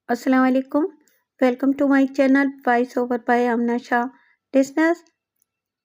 Assalamu alaikum. Welcome to my channel Voice Over by Amna Shah. Listeners,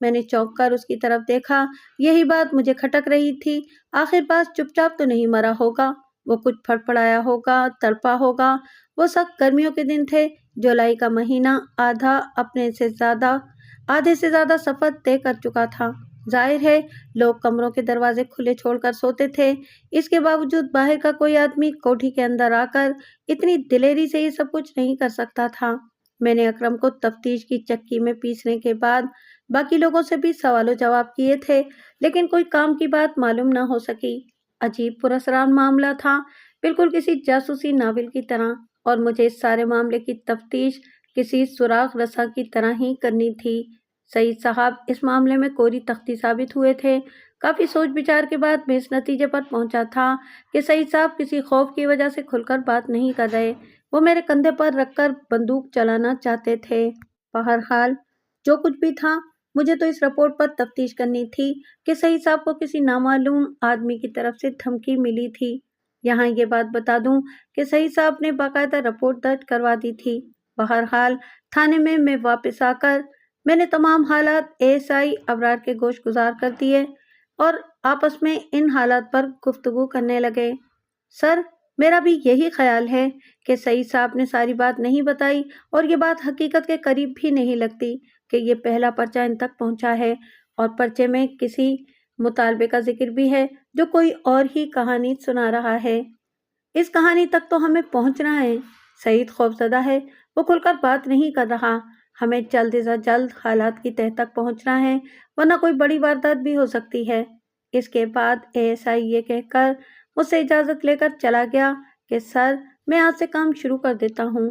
میں نے چونک کر اس کی طرف دیکھا۔ یہی بات مجھے کھٹک رہی تھی۔ آخر باز چپ چاپ تو نہیں مرا ہوگا، وہ کچھ پھڑپڑایا ہوگا، تڑپا ہوگا۔ وہ سخت گرمیوں کے دن تھے، جولائی کا مہینہ آدھے سے زیادہ سفر طے کر چکا تھا۔ ظاہر ہے لوگ کمروں کے دروازے کھلے چھوڑ کر سوتے تھے۔ اس کے باوجود باہر کا کوئی آدمی کوٹھی کے اندر آ کر اتنی دلیری سے یہ سب کچھ نہیں کر سکتا تھا۔ میں نے اکرم کو تفتیش کی چکی میں پیسنے کے بعد باقی لوگوں سے بھی سوال و جواب کیے تھے، لیکن کوئی کام کی بات معلوم نہ ہو سکی۔ عجیب پراسرار معاملہ تھا، بالکل کسی جاسوسی ناول کی طرح، اور مجھے اس سارے معاملے کی تفتیش کسی سراغ رساں کی طرح ہی کرنی تھی۔ سعید صاحب اس معاملے میں کوری تختی ثابت ہوئے تھے۔ کافی سوچ بچار کے بعد میں اس نتیجے پر پہنچا تھا کہ سعید صاحب کسی خوف کی وجہ سے کھل کر بات نہیں کر رہے، وہ میرے کندھے پر رکھ کر بندوق چلانا چاہتے تھے۔ بہرحال جو کچھ بھی تھا، مجھے تو اس رپورٹ پر تفتیش کرنی تھی کہ سعید صاحب کو کسی نامعلوم آدمی کی طرف سے دھمکی ملی تھی۔ یہاں یہ بات بتا دوں کہ سعید صاحب نے باقاعدہ رپورٹ درج کروا دی تھی۔ بہرحال تھانے میں واپس آ کر میں نے تمام حالات ASI ابرار کے گوش گزار کر دیے اور آپس میں ان حالات پر گفتگو کرنے لگے۔ سر، میرا بھی یہی خیال ہے کہ سعید صاحب نے ساری بات نہیں بتائی، اور یہ بات حقیقت کے قریب بھی نہیں لگتی کہ یہ پہلا پرچہ ان تک پہنچا ہے، اور پرچے میں کسی مطالبے کا ذکر بھی ہے جو کوئی اور ہی کہانی سنا رہا ہے۔ اس کہانی تک تو ہمیں پہنچنا ہے۔ سعید خوفزدہ ہے، وہ کھل کر بات نہیں کر رہا۔ ہمیں جلد از جلد حالات کی تہہ تک پہنچنا ہے، ورنہ کوئی بڑی واردات بھی ہو سکتی ہے۔ اس کے بعد ASI یہ کہہ کر مجھ سے اجازت لے کر چلا گیا کہ سر، میں آج سے کام شروع کر دیتا ہوں۔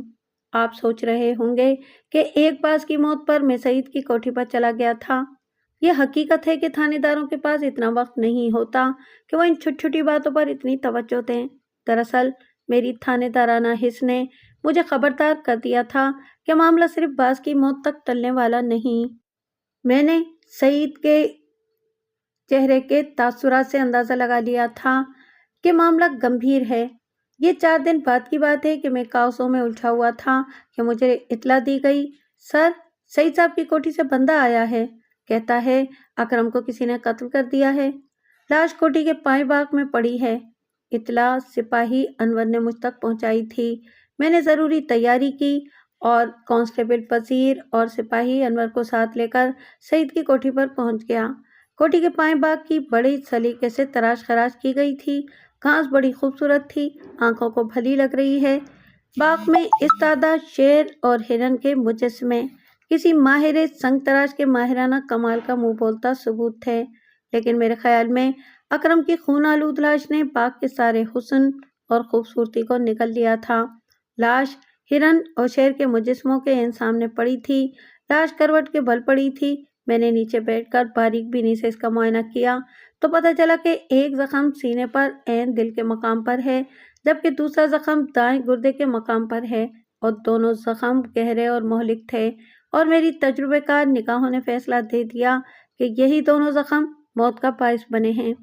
آپ سوچ رہے ہوں گے کہ ایک باز کی موت پر میں سعید کی کوٹھی پر چلا گیا تھا۔ یہ حقیقت ہے کہ تھانے داروں کے پاس اتنا وقت نہیں ہوتا کہ وہ ان چھوٹی چھوٹی باتوں پر اتنی توجہ دیں۔ دراصل میری تھانے دارانہ حس نے مجھے خبردار کر دیا تھا کہ معاملہ صرف باز کی موت تک ٹلنے والا نہیں۔ میں نے سعید کے چہرے کے تاثرات سے اندازہ لگا لیا تھا کہ معاملہ گمبھیر ہے۔ یہ 4 دن بعد کی بات ہے کہ میں کاؤسوں میں الجھا ہوا تھا کہ مجھے اطلاع دی گئی، سر، سعید صاحب کی کوٹھی سے بندہ آیا ہے، کہتا ہے اکرم کو کسی نے قتل کر دیا ہے۔ لاش کوٹھی کے پائیں باغ میں پڑی ہے۔ اطلاع سپاہی انور نے مجھ تک پہنچائی تھی۔ میں نے ضروری تیاری کی اور کانسٹیبل وزیر اور سپاہی انور کو ساتھ لے کر سعید کی کوٹھی پر پہنچ گیا۔ کوٹھی کے پائیں باغ کی بڑی سلیقے سے تراش خراش کی گئی تھی۔ گھاس بڑی خوبصورت تھی، آنکھوں کو بھلی لگ رہی ہے۔ باغ میں استادہ شیر اور ہرن کے مجسمے کسی ماہر سنگ تراش کے ماہرانہ کمال کا منہ بولتا ثبوت تھے، لیکن میرے خیال میں اکرم کی خون آلود لاش نے باغ کے سارے حسن اور خوبصورتی کو نگل لیا تھا۔ لاش ہرن اور شیر کے مجسموں کے عین سامنے پڑی تھی۔ لاش کروٹ کے بل پڑی تھی۔ میں نے نیچے بیٹھ کر باریک بینی سے اس کا معائنہ کیا تو پتہ چلا کہ ایک زخم سینے پر عین دل کے مقام پر ہے، جبکہ دوسرا زخم دائیں گردے کے مقام پر ہے، اور دونوں زخم گہرے اور مہلک تھے، اور میری تجربے کار نگاہوں نے فیصلہ دے دیا کہ یہی دونوں زخم موت کا باعث بنے ہیں۔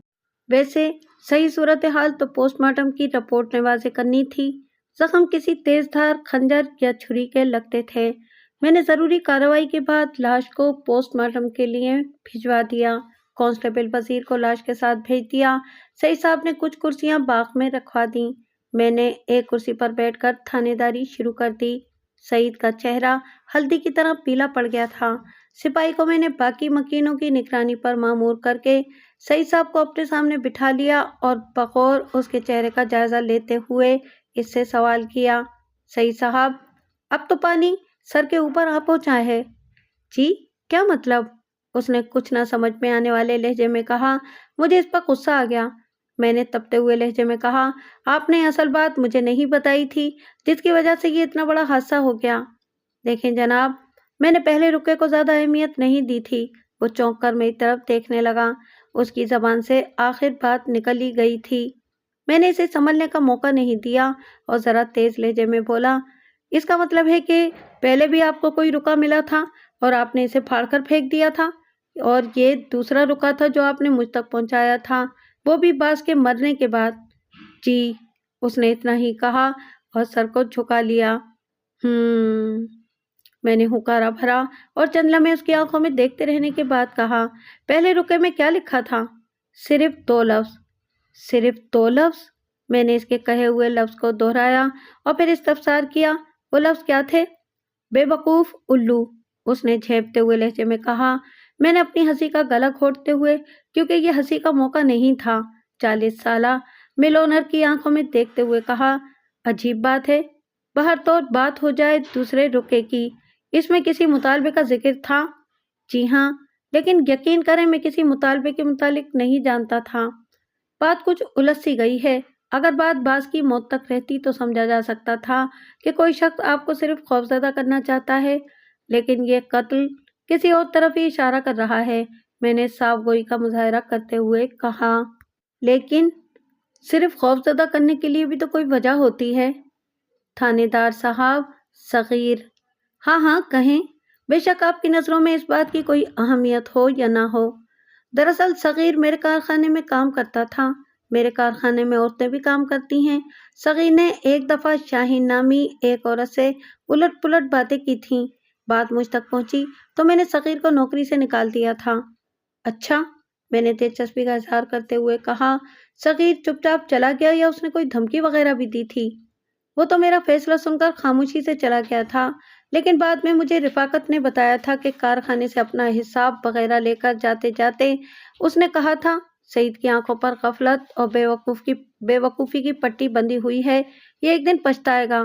ویسے صحیح صورتحال تو پوسٹ مارٹم کی رپورٹ نے واضح کرنی تھی۔ زخم کسی تیز دھار خنجر یا چھری کے لگتے تھے۔ میں نے ضروری کارروائی کے بعد لاش کو پوسٹ مارٹم کے لیے بھجوا دیا۔ کانسٹیبل وزیر کو لاش کے ساتھ بھیج دیا۔ سعید صاحب نے کچھ کرسیاں باغ میں رکھوا دیں۔ میں نے ایک کرسی پر بیٹھ کر تھانے داری شروع کر دی۔ سعید کا چہرہ ہلدی کی طرح پیلا پڑ گیا تھا۔ سپاہی کو میں نے باقی مکینوں کی نگرانی پر مامور کر کے سعید صاحب کو اپنے سامنے بٹھا لیا اور بغور اس کے چہرے کا جائزہ لیتے ہوئے اس سے سوال کیا، سعید صاحب، اب تو پانی سر کے اوپر آ پہنچا ہے۔ جی، کیا مطلب؟ اس نے کچھ نہ سمجھ میں آنے والے لہجے میں کہا۔ مجھے اس پر غصہ آ گیا۔ میں نے تپتے ہوئے لہجے میں کہا، آپ نے اصل بات مجھے نہیں بتائی تھی جس کی وجہ سے یہ اتنا بڑا حادثہ ہو گیا۔ دیکھیں جناب، میں نے پہلے رکے کو زیادہ اہمیت نہیں دی تھی۔ وہ چونک کر میری طرف دیکھنے لگا۔ اس کی زبان سے آخر بات نکل ہی گئی تھی۔ میں نے اسے سنبھلنے کا موقع نہیں دیا اور ذرا تیز لہجے میں بولا، اس کا مطلب ہے کہ پہلے بھی آپ کو کوئی رکا ملا تھا اور آپ نے اسے پھاڑ کر پھینک دیا تھا، اور یہ دوسرا رکا تھا جو آپ نے مجھ تک پہنچایا تھا، وہ بھی باز کے مرنے کے بعد؟ جی، اس نے اتنا ہی کہا اور سر کو جھکا لیا۔ میں نے ہکارا بھرا اور چند لمحے اس کی آنکھوں میں دیکھتے رہنے کے بعد کہا، پہلے رکے میں کیا لکھا تھا؟ صرف 2 لفظ۔ صرف 2 لفظ؟ میں نے اس کے کہے ہوئے لفظ کو دہرایا اور پھر استفسار کیا، وہ لفظ کیا تھے؟ بے وقوف الو، اس نے جھیپتے ہوئے لہجے میں کہا۔ میں نے اپنی ہنسی کا گلا گھونٹتے ہوئے، کیونکہ یہ ہنسی کا موقع نہیں تھا، 40 سالہ مل اونر کی آنکھوں میں دیکھتے ہوئے کہا، عجیب بات ہے، بہر طور بات ہو جائے دوسرے رکے کی، اس میں کسی مطالبے کا ذکر تھا؟ جی ہاں، لیکن یقین کریں میں کسی مطالبے کے متعلق نہیں جانتا تھا۔ بات کچھ الجھ سی گئی ہے، اگر بات باز کی موت تک رہتی تو سمجھا جا سکتا تھا کہ کوئی شخص آپ کو صرف خوفزدہ کرنا چاہتا ہے، لیکن یہ قتل کسی اور طرف ہی اشارہ کر رہا ہے، میں نے صاف گوئی کا مظاہرہ کرتے ہوئے کہا۔ لیکن صرف خوفزدہ کرنے کے لیے بھی تو کوئی وجہ ہوتی ہے۔ تھانے دار صاحب، صغیر۔ ہاں ہاں کہیں، بے شک آپ کی نظروں میں اس بات کی کوئی اہمیت ہو یا نہ ہو۔ دراصل صغیر میرے کارخانے میں کام کرتا تھا، میرے کارخانے میں عورتیں بھی کام کرتی ہیں۔ صغیر نے ایک دفعہ شاہین نامی ایک عورت سے الٹ پلٹ باتیں کی تھیں، بات مجھ تک پہنچی تو میں نے صغیر کو نوکری سے نکال دیا تھا۔ اچھا، میں نے دلچسپی کا اظہار کرتے ہوئے کہا۔ صغیر چپ چاپ چلا گیا یا اس نے کوئی دھمکی وغیرہ بھی دی تھی؟ وہ تو میرا فیصلہ سن کر خاموشی سے چلا گیا تھا، لیکن بعد میں مجھے رفاقت نے بتایا تھا کہ کارخانے سے اپنا حساب وغیرہ لے کر جاتے جاتے اس نے کہا تھا، سعید کی آنکھوں پر غفلت اور بے وقوفی کی پٹی بندھی ہوئی ہے، یہ ایک دن پچھتائے گا۔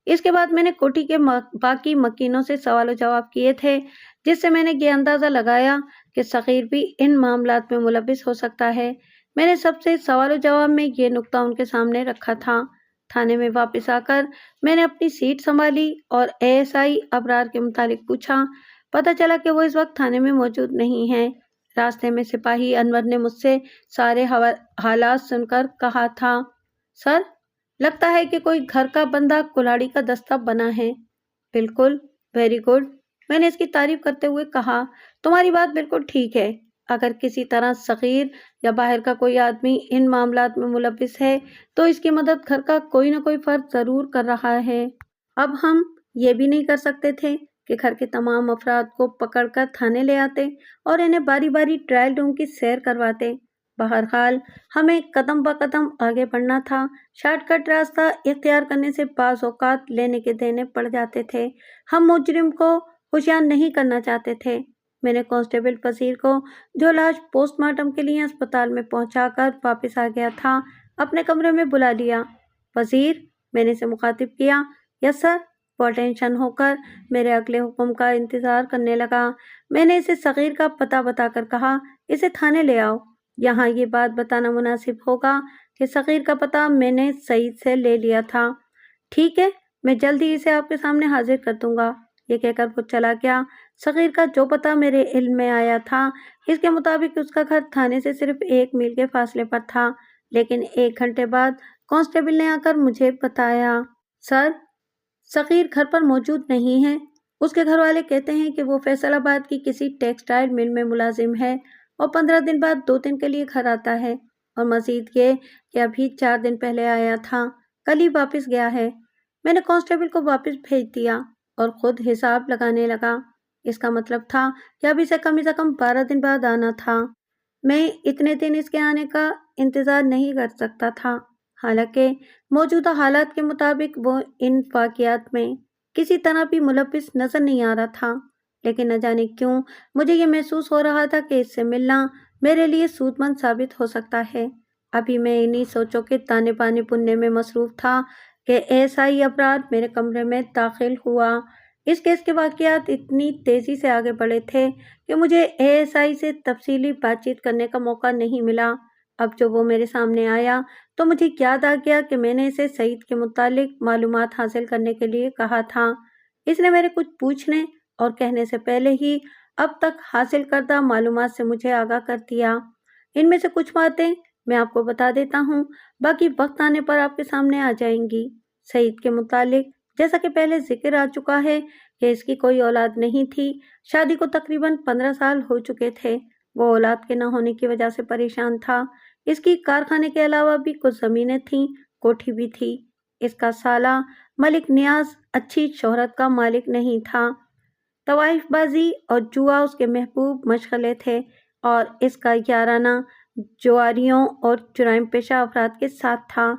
اس کے بعد میں نے کوٹھی کے باقی مکینوں سے سوال و جواب کیے تھے، جس سے میں نے یہ اندازہ لگایا کہ صغیر بھی ان معاملات میں ملوث ہو سکتا ہے۔ میں نے سب سے سوال و جواب میں یہ نکتہ ان کے سامنے رکھا تھا۔ تھانے میں واپس آ کر میں نے اپنی سیٹ سنبھالی اور ASI ابرار کے متعلق پوچھا۔ پتہ چلا کہ وہ اس وقت تھانے میں موجود نہیں ہیں۔ راستے میں سپاہی انور نے مجھ سے سارے حالات سن کر کہا تھا، سر، لگتا ہے کہ کوئی گھر کا بندہ کلاڑی کا دستہ بنا ہے۔ بالکل، ویری گڈ، میں نے اس کی تعریف کرتے ہوئے کہا، تمہاری بات بالکل ٹھیک ہے۔ اگر کسی طرح صغیر یا باہر کا کوئی آدمی ان معاملات میں ملوث ہے تو اس کی مدد گھر کا کوئی نہ کوئی فرد ضرور کر رہا ہے۔ اب ہم یہ بھی نہیں کر سکتے تھے کہ گھر کے تمام افراد کو پکڑ کر تھانے لے آتے اور انہیں باری باری ٹرائل روم کی سیر کرواتے۔ بہرحال ہمیں قدم بہ قدم آگے بڑھنا تھا۔ شارٹ کٹ راستہ اختیار کرنے سے بعض اوقات لینے کے دینے پڑ جاتے تھے۔ ہم مجرم کو ہوشیار نہیں کرنا چاہتے تھے۔ میں نے کانسٹیبل وزیر کو، جو لاش پوسٹ مارٹم کے لیے اسپتال میں پہنچا کر واپس آ گیا تھا، اپنے کمرے میں بلا لیا۔ وزیر، میں نے اسے مخاطب کیا۔ یس سر۔ وہ ٹینشن ہو کر میرے اگلے حکم کا انتظار کرنے لگا۔ میں نے اسے صغیر کا پتہ بتا کر کہا، اسے تھانے لے آؤ۔ یہاں یہ بات بتانا مناسب ہوگا کہ صغیر کا پتہ میں نے سعید سے لے لیا تھا۔ ٹھیک ہے، میں جلد ہی اسے آپ کے سامنے حاضر کر دوں گا، یہ کہہ کر وہ چلا گیا۔ صغیر کا جو پتہ میرے علم میں آیا تھا، اس کے مطابق اس کا گھر تھانے سے صرف 1 میل کے فاصلے پر تھا، لیکن 1 گھنٹے بعد کانسٹیبل نے آ کر مجھے بتایا، سر، صغیر گھر پر موجود نہیں ہے۔ اس کے گھر والے کہتے ہیں کہ وہ فیصل آباد کی کسی ٹیکسٹائل مل میں ملازم ہے اور 15 دن بعد 2 دن کے لیے گھر آتا ہے، اور مزید یہ کہ ابھی 4 دن پہلے آیا تھا، کل ہی واپس گیا ہے۔ میں نے کانسٹیبل کو واپس بھیج دیا اور خود حساب لگانے لگا۔ اس کا مطلب تھا کہ اب اسے کم از کم 12 دن بعد آنا تھا۔ میں اتنے دن اس کے آنے کا انتظار نہیں کر سکتا تھا، حالانکہ موجودہ حالات کے مطابق وہ ان واقعات میں کسی طرح بھی ملوث نظر نہیں آ رہا تھا، لیکن نہ جانے کیوں مجھے یہ محسوس ہو رہا تھا کہ اس سے ملنا میرے لیے سود مند ثابت ہو سکتا ہے۔ ابھی میں انہی سوچوں کے تانے بانے بننے میں مصروف تھا کہ ASI ابرار میرے کمرے میں داخل ہوا۔ اس کیس کے واقعات اتنی تیزی سے آگے بڑھے تھے کہ مجھے ASI سے تفصیلی بات چیت کرنے کا موقع نہیں ملا۔ اب جو وہ میرے سامنے آیا تو مجھے یاد آ گیا کہ میں نے اسے سعید کے متعلق معلومات حاصل کرنے کے لیے کہا تھا۔ اس نے میرے کچھ پوچھنے اور کہنے سے پہلے ہی اب تک حاصل کردہ معلومات سے مجھے آگاہ کر دیا۔ ان میں سے کچھ باتیں میں آپ کو بتا دیتا ہوں، باقی وقت آنے پر آپ کے سامنے آ جائیں گی۔ سعید کے متعلق جیسا کہ پہلے ذکر آ چکا ہے کہ اس کی کوئی اولاد نہیں تھی، شادی کو تقریباً 15 سال ہو چکے تھے۔ وہ اولاد کے نہ ہونے کی وجہ سے پریشان تھا۔ اس کی کارخانے کے علاوہ بھی کچھ زمینیں تھیں، کوٹھی بھی تھی۔ اس کا سالہ ملک نیاز اچھی شہرت کا مالک نہیں تھا۔ طوائف بازی اور جوا اس کے محبوب مشغلے تھے اور اس کا یارانہ جواریوں اور جرائم پیشہ افراد کے ساتھ تھا۔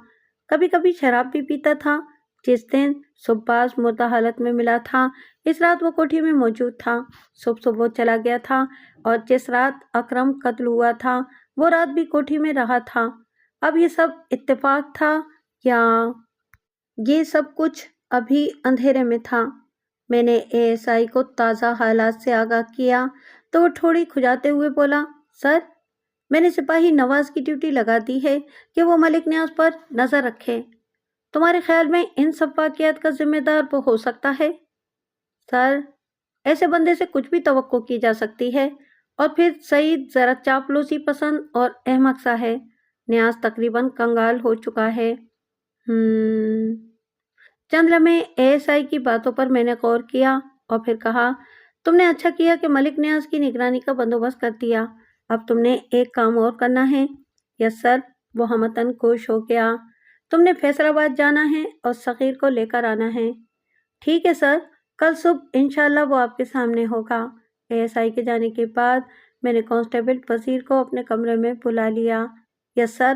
کبھی کبھی شراب بھی پیتا تھا۔ جس دن صبح مردہ حالت میں ملا تھا اس رات وہ کوٹھی میں موجود تھا۔ صبح وہ چلا گیا تھا اور جس رات اکرم قتل ہوا تھا وہ رات بھی کوٹھی میں رہا تھا۔ اب یہ سب اتفاق تھا یا یہ سب کچھ ابھی اندھیرے میں تھا؟ میں نے ASI کو تازہ حالات سے آگاہ کیا تو وہ تھوڑی کھجاتے ہوئے بولا، سر، میں نے سپاہی نواز کی ڈیوٹی لگا دی ہے کہ وہ ملک نیاز پر نظر رکھے۔ تمہارے خیال میں ان سب واقعات کا ذمہ دار وہ ہو سکتا ہے؟ سر، ایسے بندے سے کچھ بھی توقع کی جا سکتی ہے، اور پھر سعید ذرا چاپلوسی پسند اور احمق سا ہے۔ نیاز تقریباً کنگال ہو چکا ہے۔ چند لمحے ASI کی باتوں پر میں نے غور کیا اور پھر کہا، تم نے اچھا کیا کہ ملک نیاز کی نگرانی کا بندوبست کر دیا۔ اب تم نے ایک کام اور کرنا ہے۔ یس سر، وہ ہمتاً خوش ہو گیا۔ تم نے فیصل آباد جانا ہے اور صغیر کو لے کر آنا ہے۔ ٹھیک ہے سر، کل صبح انشاءاللہ وہ آپ کے سامنے ہوگا۔ ASI کے جانے کے بعد میں نے کانسٹیبل وزیر کو اپنے کمرے میں بلا لیا۔ یس سر،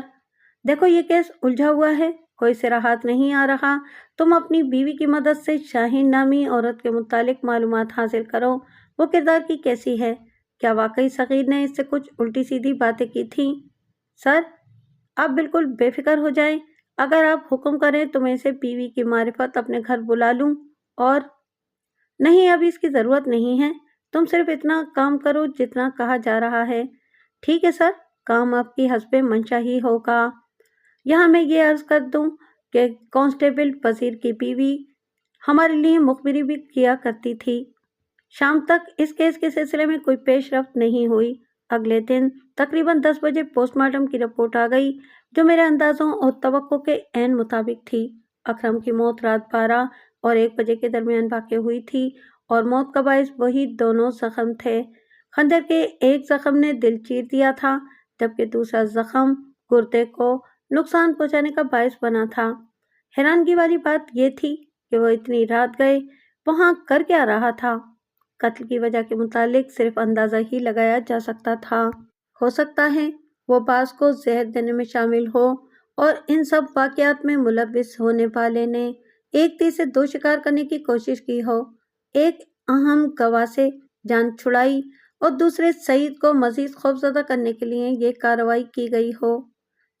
دیکھو یہ کیس الجھا ہوا ہے، کوئی سرا ہاتھ نہیں آ رہا۔ تم اپنی بیوی کی مدد سے شاہین نامی عورت کے متعلق معلومات حاصل کرو۔ وہ کردار کی کیسی ہے؟ کیا واقعی صغیر نے اس سے کچھ الٹی سیدھی باتیں کی تھیں؟ سر، آپ بالکل بے فکر ہو جائیں۔ اگر آپ حکم کریں تو میں اسے بیوی کی معرفت اپنے گھر بلا لوں۔ اور نہیں، ابھی اس کی ضرورت نہیں ہے۔ تم صرف اتنا کام کرو جتنا کہا جا رہا ہے۔ ٹھیک ہے سر، کام آپ کی حسب منشا ہی ہوگا۔ یہاں میں یہ عرض کر دوں کہ کانسٹیبل وزیر کی بیوی ہمارے لیے مخبری بھی کیا کرتی تھی۔ شام تک اس کیس کے سلسلے میں کوئی پیش رفت نہیں ہوئی۔ اگلے دن تقریباً 10 بجے پوسٹ مارٹم کی رپورٹ آ گئی جو میرے اندازوں اور توقع کے عین مطابق تھی۔ اکرم کی موت رات 12 اور 1 بجے کے درمیان واقع ہوئی تھی اور موت کا باعث وہی دونوں زخم تھے۔ خنجر کے ایک زخم نے دل چیر دیا تھا جبکہ دوسرا زخم گردے کو نقصان پہنچانے کا باعث بنا تھا۔ حیرانگی والی بات یہ تھی کہ وہ اتنی رات گئے وہاں کر کیا رہا تھا۔ قتل کی وجہ کے متعلق صرف اندازہ ہی لگایا جا سکتا تھا۔ ہو سکتا ہے وہ باز کو زہر دینے میں شامل ہو اور ان سب واقعات میں ملوث ہونے والے نے ایک تیر سے 2 شکار کرنے کی کوشش کی ہو۔ ایک اہم گواہ سے جان چھڑائی اور دوسرے سعید کو مزید خوفزدہ کرنے کے لیے یہ کارروائی کی گئی ہو۔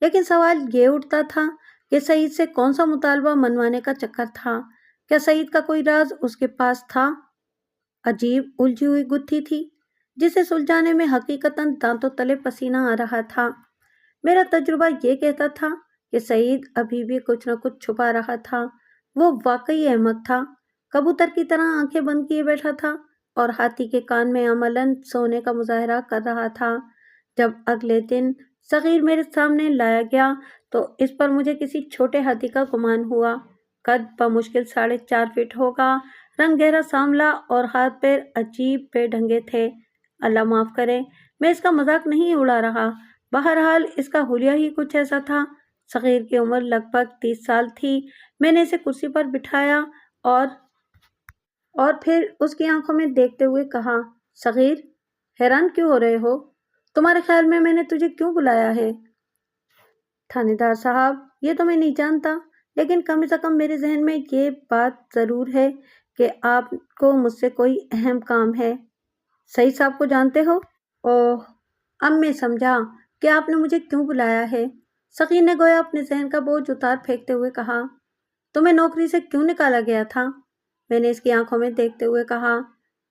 لیکن سوال یہ اٹھتا تھا کہ سعید سے کون سا مطالبہ منوانے کا چکر تھا؟ کیا سعید کا کوئی راز اس کے پاس تھا؟ عجیب الجھی ہوئی گتھی تھی جسے سلجھانے میں حقیقتاً دانتوں تلے پسینہ آ رہا تھا۔ میرا تجربہ یہ کہتا تھا کہ سعید ابھی بھی کچھ نہ کچھ چھپا رہا تھا۔ وہ واقعی احمق تھا، کبوتر کی طرح آنکھیں بند کیے بیٹھا تھا اور ہاتھی کے کان میں عملاً سونے کا مظاہرہ کر رہا تھا۔ جب اگلے دن صغیر میرے سامنے لایا گیا تو اس پر مجھے کسی چھوٹے ہاتھی کا گمان ہوا۔ قد بمشکل 4.5 فٹ ہوگا، رنگ گہرا سانولا اور ہاتھ پیر عجیب بے ڈھنگے تھے۔ اللہ معاف کرے، میں اس کا مذاق نہیں اڑا رہا، بہرحال اس کا حلیہ ہی کچھ ایسا تھا۔ صغیر کی عمر لگ بھگ 30 سال تھی۔ میں نے اسے کرسی پر بٹھایا اور پھر اس کی آنکھوں میں دیکھتے ہوئے کہا، صغیر، حیران کیوں ہو رہے ہو؟ تمہارے خیال میں نے تجھے کیوں بلایا ہے؟ تھانے دار صاحب، یہ تو میں نہیں جانتا، لیکن کم از کم میرے ذہن میں یہ بات ضرور ہے کہ آپ کو مجھ سے کوئی اہم کام ہے۔ سعید صاحب کو جانتے ہو؟ اوہ، اب میں سمجھا کہ آپ نے مجھے کیوں بلایا ہے۔ صغیر نے گویا اپنے ذہن کا بوجھ اتار پھینکتے ہوئے کہا، تمہیں نوکری سے کیوں نکالا گیا تھا؟ میں نے اس کی آنکھوں میں دیکھتے ہوئے کہا،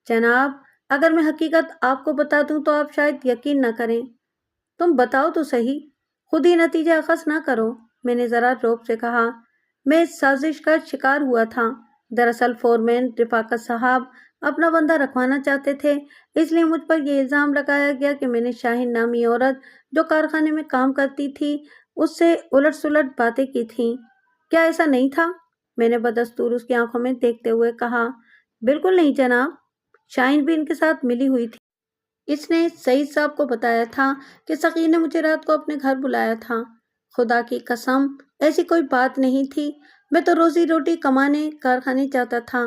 جناب، اگر میں حقیقت آپ کو بتا دوں تو آپ شاید یقین نہ کریں۔ تم بتاؤ تو صحیح، خود ہی نتیجہ اخذ نہ کرو، میں نے ذرا روب سے کہا۔ میں اس سازش کا شکار ہوا تھا۔ دراصل فورمین رفاقت صاحب اپنا بندہ رکھوانا چاہتے تھے، اس لیے مجھ پر یہ الزام لگایا گیا کہ میں نے شاہین نامی عورت جو کارخانے میں کام کرتی تھی اس سے الٹ سلٹ باتیں کی تھیں۔ کیا ایسا نہیں تھا؟ میں نے بدستور اس کی آنکھوں میں دیکھتے ہوئے کہا، بالکل نہیں جناب، شاہین بھی ان کے ساتھ ملی ہوئی تھی۔ اس نے سعید صاحب کو بتایا تھا کہ صغیر نے مجھے رات کو اپنے گھر بلایا تھا۔ خدا کی قسم ایسی کوئی بات نہیں تھی، میں تو روزی روٹی کمانے کارخانے جاتا تھا۔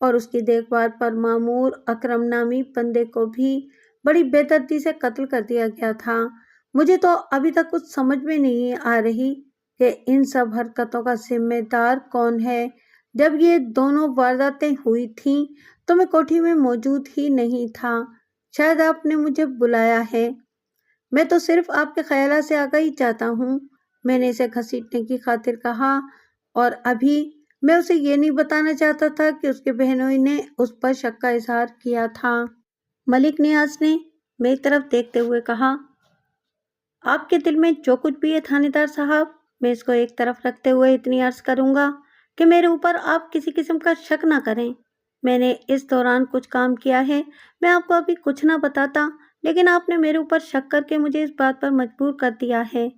اور اس کی دیکھ بھال پر مامور اکرم نامی بندے کو بھی بڑی بے دردی سے قتل کر دیا گیا تھا۔ مجھے تو ابھی تک کچھ سمجھ میں نہیں آ رہی کہ ان سب حرکتوں کا ذمہ دار کون ہے۔ جب یہ دونوں وارداتیں ہوئی تھیں تو میں کوٹھی میں موجود ہی نہیں تھا۔ شاید آپ نے مجھے بلایا ہے۔ میں تو صرف آپ کے خیالات سے آگاہی چاہتا ہوں، میں نے اسے گھسیٹنے کی خاطر کہا، اور ابھی میں اسے یہ نہیں بتانا چاہتا تھا کہ اس کے بہنوئی نے اس پر شک کا اظہار کیا تھا۔ ملک نیاز نے میری طرف دیکھتے ہوئے کہا، آپ کے دل میں جو کچھ بھی ہے تھانے دار صاحب، میں اس کو ایک طرف رکھتے ہوئے اتنی عرض کروں گا کہ میرے اوپر آپ کسی قسم کا شک نہ کریں۔ میں نے اس دوران کچھ کام کیا ہے، میں آپ کو ابھی کچھ نہ بتاتا، لیکن آپ نے میرے اوپر شک کر کے مجھے اس بات پر مجبور کر دیا ہے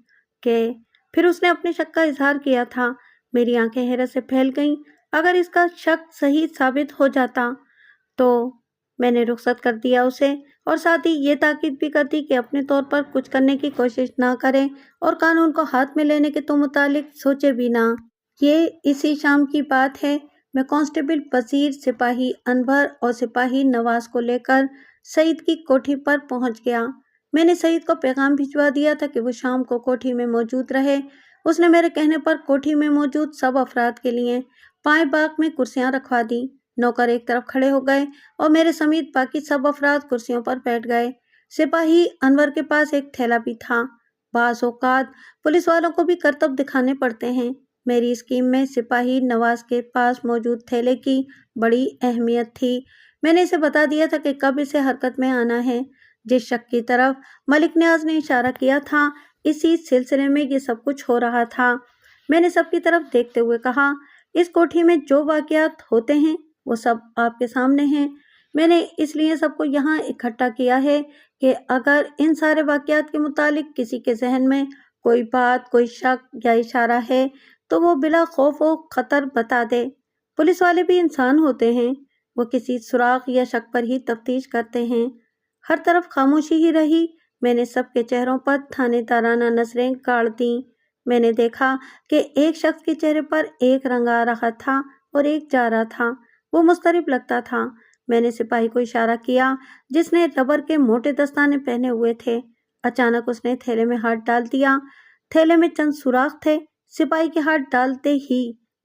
کہ پھر اس نے اپنے شک کا اظہار کیا تھا۔ میری آنکھیں حیرت سے پھیل گئیں۔ اگر اس کا شک صحیح ثابت ہو جاتا تو میں نے رخصت کر دیا اسے، اور ساتھ ہی یہ تاکید بھی کر دی کہ اپنے طور پر کچھ کرنے کی کوشش نہ کریں اور قانون کو ہاتھ میں لینے کے تو متعلق سوچے بھی نہ۔ یہ اسی شام کی بات ہے۔ میں کانسٹیبل بصیر، سپاہی انور اور سپاہی نواز کو لے کر سعید کی کوٹھی پر پہنچ گیا۔ میں نے سعید کو پیغام بھجوا دیا تھا کہ وہ شام کو کوٹھی میں موجود رہے۔ اس نے میرے کہنے پر کوٹھی میں موجود سب افراد کے لیے پائیں باغ میں کرسیاں رکھوا دی۔ نوکر ایک طرف کھڑے ہو گئے اور میرے سمیت باقی سب افراد کرسیوں پر بیٹھ گئے۔ سپاہی انور کے پاس ایک تھیلا بھی تھا۔ بعض اوقات پولیس والوں کو بھی کرتب دکھانے پڑتے ہیں۔ میری اسکیم میں سپاہی نواز کے پاس موجود تھیلے کی بڑی اہمیت تھی۔ میں نے اسے بتا دیا تھا کہ کب اسے حرکت میں آنا ہے۔ جس شک کی طرف ملک نیاز نے اشارہ کیا تھا، اسی سلسلے میں یہ سب کچھ ہو رہا تھا۔ میں نے سب کی طرف دیکھتے ہوئے کہا، اس کوٹھی میں جو واقعات ہوتے ہیں وہ سب آپ کے سامنے ہیں۔ میں نے اس لیے سب کو یہاں اکٹھا کیا ہے کہ اگر ان سارے واقعات کے متعلق کسی کے ذہن میں کوئی بات، کوئی شک یا اشارہ ہے تو وہ بلا خوف و خطر بتا دے۔ پولیس والے بھی انسان ہوتے ہیں، وہ کسی سراغ یا شک پر ہی تفتیش کرتے ہیں۔ ہر طرف خاموشی ہی رہی۔ میں نے سب کے چہروں پر تھانے دارانہ نظریں گاڑ دیں۔ میں نے دیکھا کہ ایک شخص کے چہرے پر ایک رنگ آ رہا تھا اور ایک جا رہا تھا۔ وہ مضطرب لگتا تھا۔ میں نے سپاہی کو اشارہ کیا جس نے ربر کے موٹے دستانے پہنے ہوئے تھے۔ اچانک اس نے تھیلے میں ہاتھ ڈال دیا۔ تھیلے میں چند سوراخ تھے۔ سپاہی کے ہاتھ ڈالتے ہی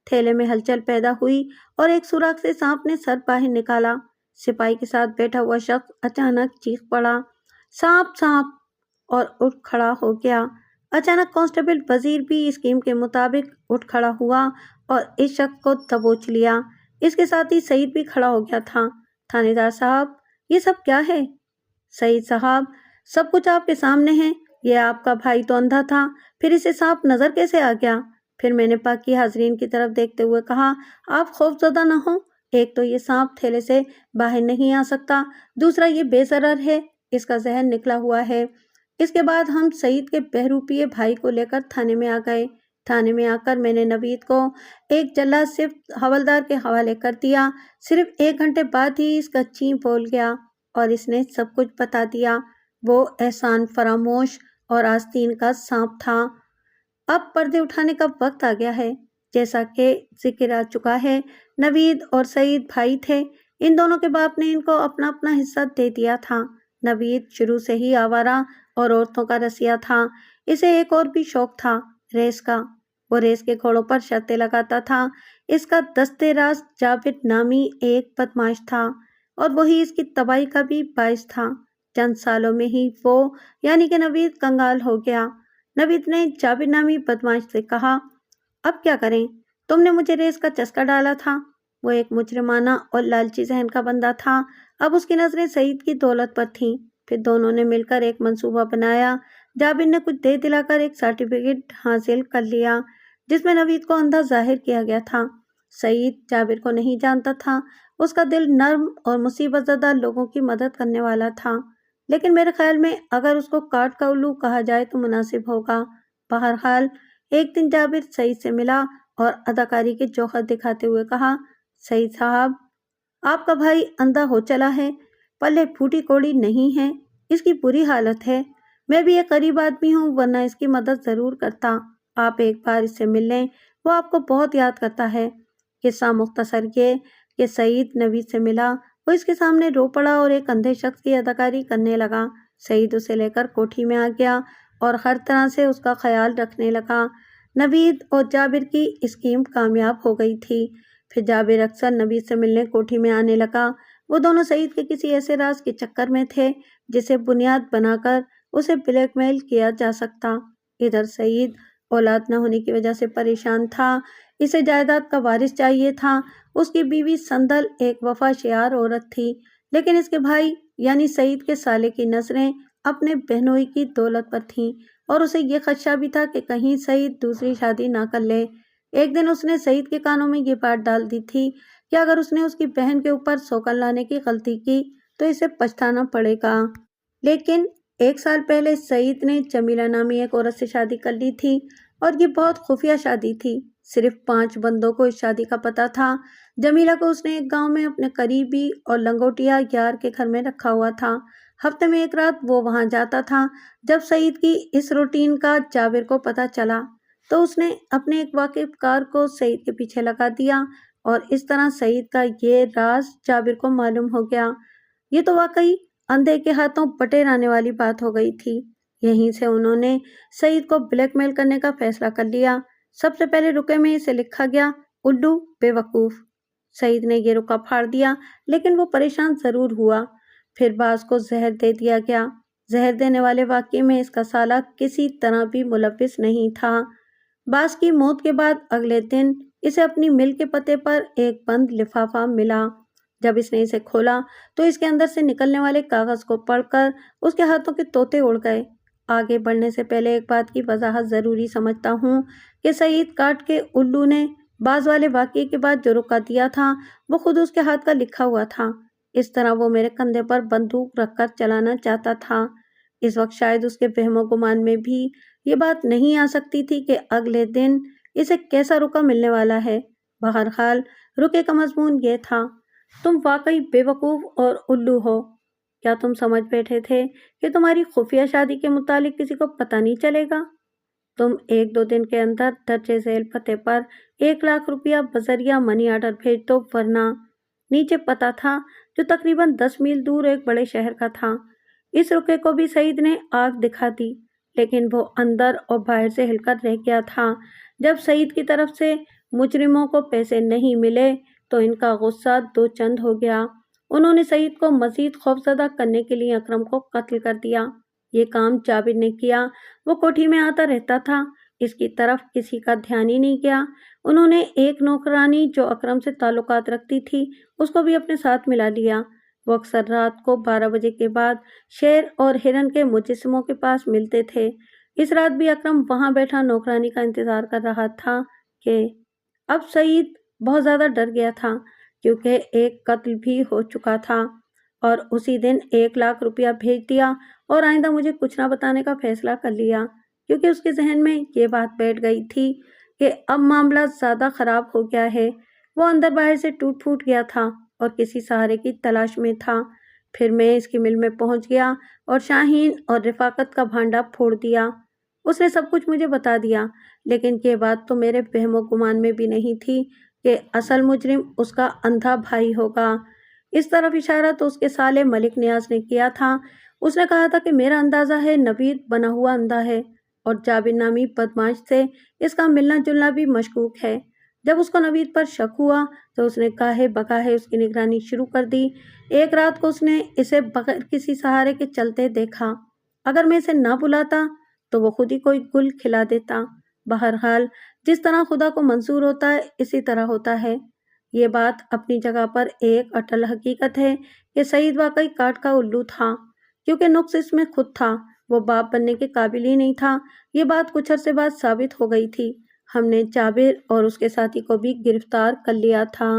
تھیلے میں ہلچل پیدا ہوئی اور ایک سوراخ سے سانپ نے سر باہر نکالا۔ سپاہی کے ساتھ بیٹھا ہوا شخص اچانک چیخ پڑا، سانپ سانپ، اور اٹھ کھڑا ہو گیا۔ اچانک کانسٹیبل وزیر بھی اسکیم کے مطابق اٹھ کھڑا ہوا اور اس شخص کو دبوچ لیا۔ اس کے ساتھ ہی سعید بھی کھڑا ہو گیا تھا۔ تھانے دار صاحب، یہ سب کیا ہے؟ سعید صاحب، سب کچھ آپ کے سامنے ہے۔ یہ آپ کا بھائی تو اندھا تھا، پھر اسے سانپ نظر کیسے آ گیا؟ پھر میں نے باقی حاضرین کی طرف دیکھتے ہوئے کہا، آپ خوف زدہ نہ ہوں۔ ایک تو یہ سانپ تھیلے سے باہر نہیں آ سکتا، دوسرا یہ بے ضرر ہے، اس کا زہر نکلا ہوا ہے۔ اس کے بعد ہم سعید کے بہروپیے بھائی کو لے کر تھانے میں آ گئے۔ تھانے میں آ کر میں نے نوید کو ایک جلاد صفت حوالدار کے حوالے کر دیا۔ صرف 1 گھنٹے بعد ہی اس کا چیں بول گیا اور اس نے سب کچھ بتا دیا۔ وہ احسان فراموش اور آستین کا سانپ تھا۔ اب پردے اٹھانے کا وقت آ گیا ہے۔ جیسا کہ ذکر آ چکا ہے، نوید اور سعید بھائی تھے۔ ان دونوں کے باپ نے ان کو اپنا اپنا حصہ دے دیا تھا۔ نوید شروع سے ہی آوارہ اور عورتوں کا رسیہ تھا۔ اسے ایک اور بھی شوق تھا، ریس کا۔ وہ ریس کے گھوڑوں پر شرطیں لگاتا تھا۔ اس کا دستے راز جابر نامی ایک بدماش تھا اور وہی اس کی تباہی کا بھی باعث تھا۔ چند سالوں میں ہی وہ یعنی کہ نوید کنگال ہو گیا۔ نوید نے جابر نامی بدماش سے کہا، اب کیا کریں؟ تم نے مجھے ریس کا چسکا ڈالا تھا۔ وہ ایک مجرمانہ اور لالچی ذہن کا بندہ تھا۔ اب اس کی نظریں سعید کی دولت پر تھیں۔ پھر دونوں نے مل کر ایک منصوبہ بنایا۔ جابر نے کچھ دے دلا کر ایک سرٹیفکیٹ حاصل کر لیا جس میں نوید کو اندھا ظاہر کیا گیا تھا۔ سعید جابر کو نہیں جانتا تھا۔ اس کا دل نرم اور مصیبت زدہ لوگوں کی مدد کرنے والا تھا، لیکن میرے خیال میں اگر اس کو کاٹ کا الو کہا جائے تو مناسب ہوگا۔ بہرحال ایک دن جابر سعید سے ملا اور اداکاری کے جوہر دکھاتے ہوئے کہا، سعید صاحب، آپ کا بھائی اندھا ہو چلا ہے، پلے پھوٹی کوڑی نہیں ہے، اس کی بری حالت ہے۔ میں بھی ایک غریب آدمی ہوں ورنہ اس کی مدد ضرور کرتا۔ آپ ایک بار اس سے مل لیں، وہ آپ کو بہت یاد کرتا ہے۔ قصہ مختصر یہ کہ سعید نوید سے ملا، وہ اس کے سامنے رو پڑا اور ایک اندھے شخص کی اداکاری کرنے لگا۔ سعید اسے لے کر کوٹھی میں آ گیا اور ہر طرح سے اس کا خیال رکھنے لگا۔ نوید اور جابر کی اسکیم کامیاب ہو گئی تھی۔ پھر جابر اکثر نوید سے ملنے کوٹھی میں آنے لگا۔ وہ دونوں سعید کے کسی ایسے راز کے چکر میں تھے جسے بنیاد بنا کر اسے بلیک میل کیا جا سکتا۔ ادھر سعید اولاد نہ ہونے کی وجہ سے پریشان تھا، اسے جائیداد کا وارث چاہیے تھا۔ اس کی بیوی سندل ایک وفا شعار عورت تھی، لیکن اس کے بھائی یعنی سعید کے سالے کی نظریں اپنے بہنوئی کی دولت پر تھیں اور اسے یہ خدشہ بھی تھا کہ کہیں سعید دوسری شادی نہ کر لے۔ ایک دن اس نے سعید کے کانوں میں یہ بات ڈال دی تھی کہ اگر اس نے اس کی بہن کے اوپر سوکن لانے کی غلطی کی تو اسے پچھتانا پڑے گا۔ لیکن 1 سال پہلے سعید نے جمیلہ نامی ایک عورت سے شادی کر لی تھی اور یہ بہت خفیہ شادی تھی۔ صرف 5 بندوں کو اس شادی کا پتہ تھا۔ جمیلہ کو اس نے ایک گاؤں میں اپنے قریبی اور لنگوٹیا یار کے گھر میں رکھا ہوا تھا۔ ہفتے میں 1 رات وہ وہاں جاتا تھا۔ جب سعید کی اس روٹین کا جابر کو پتہ چلا تو اس نے اپنے ایک واقف کار کو سعید کے پیچھے لگا دیا اور اس طرح سعید کا یہ راز جابر کو معلوم ہو گیا۔ یہ تو واقعی اندھے کے ہاتھوں بٹیر آنے والی بات ہو گئی تھی۔ یہیں سے انہوں نے سعید کو بلیک میل کرنے کا فیصلہ کر لیا۔ سب سے پہلے رکے میں اسے لکھا گیا، الو بے وقوف۔ سعید نے یہ رکا پھاڑ دیا، لیکن وہ پریشان ضرور ہوا۔ پھر باز کو زہر دے دیا گیا۔ زہر دینے والے واقعے میں اس کا سالہ کسی طرح بھی ملوث نہیں تھا۔ باز کی موت کے بعد اگلے دن اسے اپنی مل کے پتے پر ایک بند لفافہ ملا۔ جب اس نے اسے کھولا تو اس کے اندر سے نکلنے والے کاغذ کو پڑھ کر اس کے ہاتھوں کے طوطے اڑ گئے۔ آگے بڑھنے سے پہلے ایک بات کی وضاحت ضروری سمجھتا ہوں کہ سعید کاٹ کے الو نے باز والے واقعے کے بعد جو رکا دیا تھا وہ خود اس کے ہاتھ کا لکھا ہوا تھا۔ اس طرح وہ میرے کندھے پر بندوق رکھ کر چلانا چاہتا تھا۔ اس وقت شاید اس کے وہم و گمان میں بھی یہ بات نہیں آ سکتی تھی کہ اگلے دن اسے کیسا رکا ملنے والا ہے۔ بہرحال رکے کا مضمون یہ تھا، تم واقعی بے وقوف اور الو ہو۔ کیا تم سمجھ بیٹھے تھے کہ تمہاری خفیہ شادی کے متعلق کسی کو پتہ نہیں چلے گا؟ تم 1-2 دن کے اندر درج ذیل پتے پر 1 لاکھ روپیہ بذریعہ منی آرڈر بھیج دو، ورنہ نیچے پتہ تھا جو تقریباً 10 میل دور ایک بڑے شہر کا تھا۔ اس رکے کو بھی سعید نے آگ دکھا دی، لیکن وہ اندر اور باہر سے ہل کر رہ گیا تھا۔ جب سعید کی طرف سے مجرموں کو پیسے نہیں ملے تو ان کا غصہ 2 چند ہو گیا۔ انہوں نے سعید کو مزید خوفزدہ کرنے کے لیے اکرم کو قتل کر دیا۔ یہ کام جابر نے کیا۔ وہ کوٹھی میں آتا رہتا تھا، اس کی طرف کسی کا دھیان ہی نہیں گیا۔ انہوں نے ایک نوکرانی جو اکرم سے تعلقات رکھتی تھی اس کو بھی اپنے ساتھ ملا لیا۔ وہ اکثر رات کو 12 بجے کے بعد شیر اور ہرن کے مجسموں کے پاس ملتے تھے۔ اس رات بھی اکرم وہاں بیٹھا نوکرانی کا انتظار کر رہا تھا کہ اب سعید بہت زیادہ ڈر گیا تھا کیونکہ ایک قتل بھی ہو چکا تھا، اور اسی دن 1 لاکھ روپیہ بھیج دیا اور آئندہ مجھے کچھ نہ بتانے کا فیصلہ کر لیا، کیونکہ اس کے ذہن میں یہ بات بیٹھ گئی تھی کہ اب معاملہ زیادہ خراب ہو گیا ہے۔ وہ اندر باہر سے ٹوٹ پھوٹ گیا تھا اور کسی سہارے کی تلاش میں تھا۔ پھر میں اس کی مل میں پہنچ گیا اور شاہین اور رفاقت کا بھانڈا پھوڑ دیا۔ اس نے سب کچھ مجھے بتا دیا، لیکن یہ بات تو میرے وہم و گمان میں بھی نہیں تھی کہ اصل مجرم اس کا اندھا بھائی ہوگا۔ اس طرف اشارہ تو اس کے سالے ملک نیاز نے کیا تھا۔ اس نے کہا تھا کہ میرا اندازہ ہے نوید بنا ہوا اندھا ہے اور جابر نامی بدماش سے اس کا ملنا جلنا بھی مشکوک ہے۔ جب اس کو نوید پر شک ہوا تو اس نے گاہے بگاہے اس کی نگرانی شروع کر دی۔ ایک رات کو اس نے اسے بغیر کسی سہارے کے چلتے دیکھا۔ اگر میں اسے نہ بلاتا تو وہ خود ہی کوئی گل کھلا دیتا۔ بہرحال جس طرح خدا کو منظور ہوتا ہے اسی طرح ہوتا ہے۔ یہ بات اپنی جگہ پر ایک اٹل حقیقت ہے کہ سعید واقعی کاٹ کا الو تھا، کیونکہ نقص اس میں خود تھا، وہ باپ بننے کے قابل ہی نہیں تھا۔ یہ بات کچھ عرصے بعد ثابت ہو گئی تھی۔ ہم نے جابر اور اس کے ساتھی کو بھی گرفتار کر لیا تھا۔